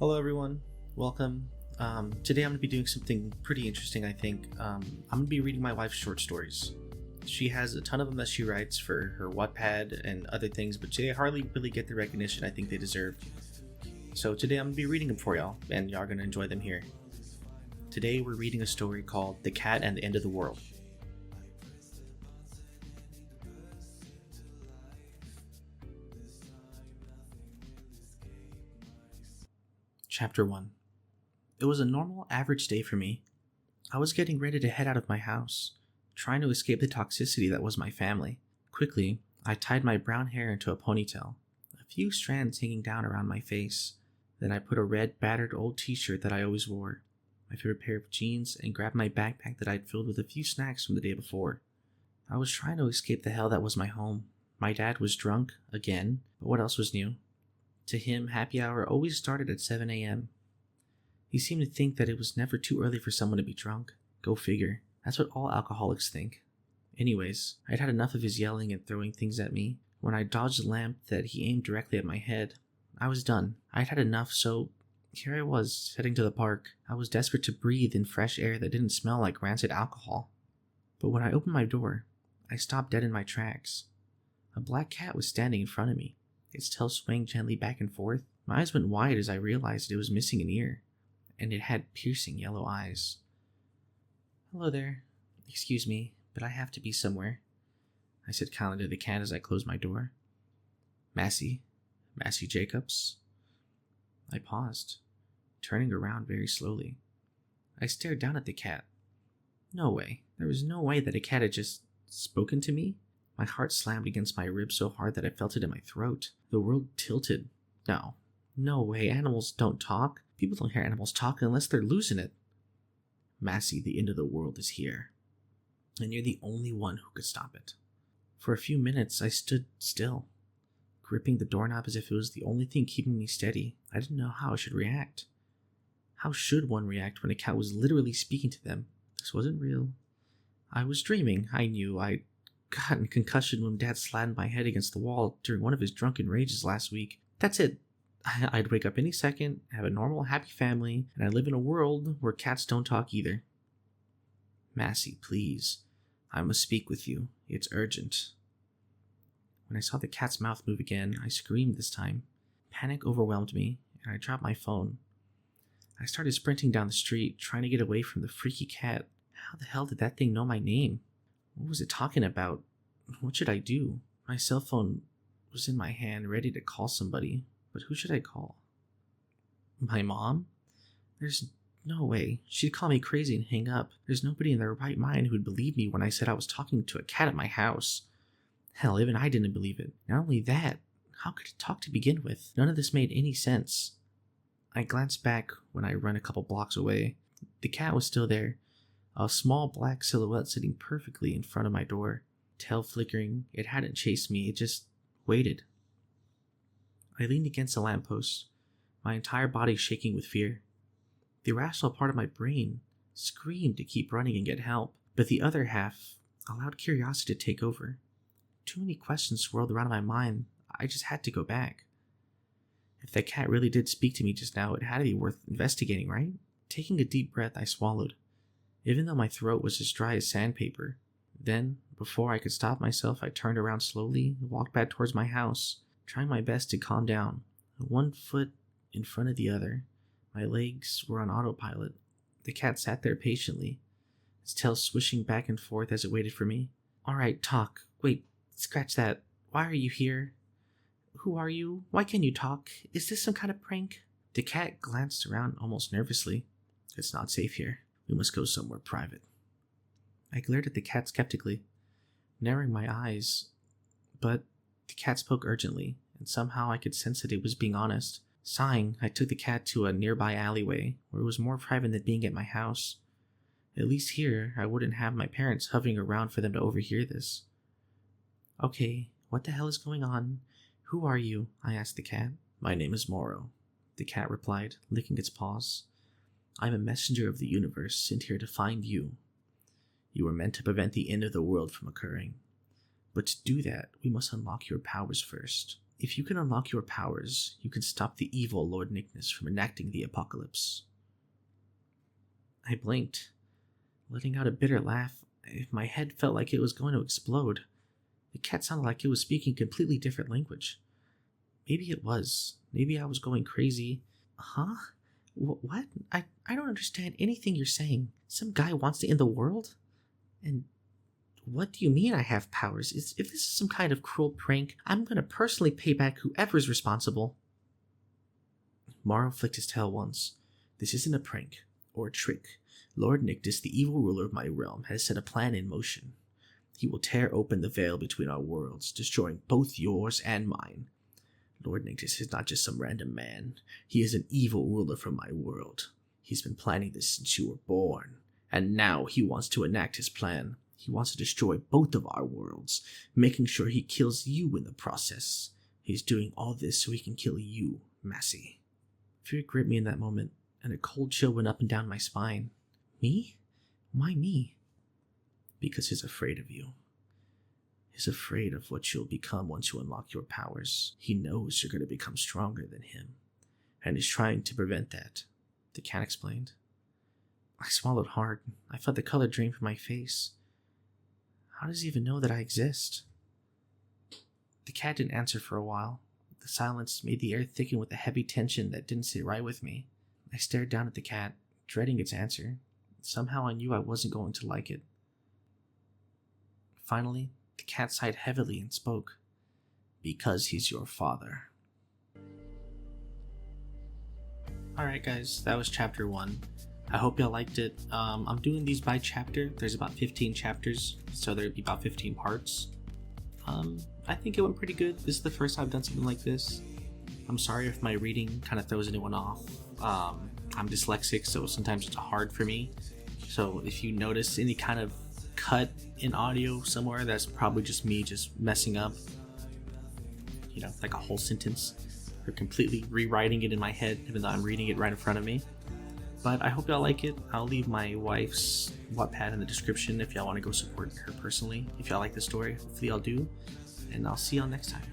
Hello, everyone. Welcome. Today I'm going to be doing something pretty interesting, I think. I'm going to be reading my wife's short stories. She has a ton of them that she writes for her Wattpad and other things, but they hardly really get the recognition I think they deserve. So today I'm going to be reading them for y'all, and y'all are going to enjoy them here. Today we're reading a story called The Cat and the End of the World. Chapter 1. It was a normal, average day for me. I was getting ready to head out of my house, trying to escape the toxicity that was my family. Quickly, I tied my brown hair into a ponytail, a few strands hanging down around my face. Then I put a red, battered old t-shirt that I always wore, my favorite pair of jeans, and grabbed my backpack that I'd filled with a few snacks from the day before. I was trying to escape the hell that was my home. My dad was drunk, again, but what else was new? To him, happy hour always started at 7 a.m. He seemed to think that it was never too early for someone to be drunk. Go figure. That's what all alcoholics think. Anyways, I'd had enough of his yelling and throwing things at me. When I dodged the lamp that he aimed directly at my head, I was done. I'd had enough, so here I was, heading to the park. I was desperate to breathe in fresh air that didn't smell like rancid alcohol. But when I opened my door, I stopped dead in my tracks. A black cat was standing in front of me, its tail swaying gently back and forth. My eyes went wide as I realized it was missing an ear, and it had piercing yellow eyes. "Hello there. Excuse me, but I have to be somewhere," I said kindly to the cat as I closed my door. Massey Jacobs?" I paused, turning around very slowly. I stared down at the cat. No way. There was no way that a cat had just spoken to me. My heart slammed against my ribs so hard that I felt it in my throat. The world tilted. No way. Animals don't talk. People don't hear animals talk unless they're losing it. Massey, the end of the world is here, and you're the only one who could stop it. For a few minutes, I stood still, gripping the doorknob as if it was the only thing keeping me steady. I didn't know how I should react. How should one react when a cat was literally speaking to them? This wasn't real. I was dreaming. I knew I'd gotten concussion when Dad slammed my head against the wall during one of his drunken rages last week. That's it. I'd wake up any second, have a normal, happy family, and I live in a world where cats don't talk either. Massey, please. I must speak with you. It's urgent. When I saw the cat's mouth move again, I screamed this time. Panic overwhelmed me, and I dropped my phone. I started sprinting down the street, trying to get away from the freaky cat. How the hell did that thing know my name? What was it talking about? What should I do? My cell phone was in my hand, ready to call somebody. But who should I call? My mom? There's no way. She'd call me crazy and hang up. There's nobody in their right mind who would believe me when I said I was talking to a cat at my house. Hell, even I didn't believe it. Not only that, how could it talk to begin with? None of this made any sense. I glanced back when I ran a couple blocks away. The cat was still there, a small black silhouette sitting perfectly in front of my door. Tail flickering, it hadn't chased me, it just waited. I leaned against a lamppost, my entire body shaking with fear. The irrational part of my brain screamed to keep running and get help, but the other half allowed curiosity to take over. Too many questions swirled around in my mind. I just had to go back. If that cat really did speak to me just now, it had to be worth investigating, right? Taking a deep breath, I swallowed, even though my throat was as dry as sandpaper. Then, before I could stop myself, I turned around slowly and walked back towards my house, trying my best to calm down, one foot in front of the other. My legs were on autopilot. The cat sat there patiently, its tail swishing back and forth as it waited for me. "All right, talk. Wait, scratch that. Why are you here? Who are you? Why can't you talk? Is this some kind of prank?" The cat glanced around almost nervously. "It's not safe here. We must go somewhere private." I glared at the cat skeptically, narrowing my eyes, but the cat spoke urgently, and somehow I could sense that it was being honest. Sighing, I took the cat to a nearby alleyway, where it was more private than being at my house. At least here, I wouldn't have my parents hovering around for them to overhear this. "Okay, what the hell is going on? Who are you?" I asked the cat. "My name is Morrow," the cat replied, licking its paws. "I'm a messenger of the universe sent here to find you. You were meant to prevent the end of the world from occurring. But to do that, we must unlock your powers first. If you can unlock your powers, you can stop the evil Lord Nickness from enacting the apocalypse. I blinked, letting out a bitter laugh. My head felt like it was going to explode. The cat sounded like it was speaking a completely different language. Maybe it was. Maybe I was going crazy. Huh? What? I don't understand anything you're saying. Some guy wants to end the world? And what do you mean I have powers? If this is some kind of cruel prank, I'm gonna personally pay back whoever's responsible. Morrow flicked his tail once. This isn't a prank or a trick. Lord Nictus, the evil ruler of my realm, has set a plan in motion. He will tear open the veil between our worlds, destroying both yours and mine. Lord Nictus is not just some random man. He is an evil ruler from my world. He's been planning this since you were born, and now he wants to enact his plan. He wants to destroy both of our worlds, making sure he kills you in the process. He's doing all this so he can kill you, Massey. Fear gripped me in that moment, and a cold chill went up and down my spine. Me? Why me? Because he's afraid of you. He's afraid of what you'll become once you unlock your powers. He knows you're going to become stronger than him, and is trying to prevent that, the cat explained. I swallowed hard. I felt the color drain from my face. How does he even know that I exist? The cat didn't answer for a while. The silence made the air thicken with a heavy tension that didn't sit right with me. I stared down at the cat, dreading its answer. Somehow I knew I wasn't going to like it. Finally, the cat sighed heavily and spoke. Because he's your father. Alright guys, that was chapter 1. I hope y'all liked it. I'm doing these by chapter. There's about 15 chapters, so there'd be about 15 parts. I think it went pretty good. This is the first time I've done something like this. I'm sorry if my reading kind of throws anyone off. I'm dyslexic, so sometimes it's hard for me. So if you notice any kind of cut in audio somewhere, that's probably just me just messing up, you know, like a whole sentence, or completely rewriting it in my head even though I'm reading it right in front of me. But I hope y'all like it. I'll leave my wife's Wattpad in the description if y'all want to go support her personally. If y'all like the story, hopefully y'all do. And I'll see y'all next time.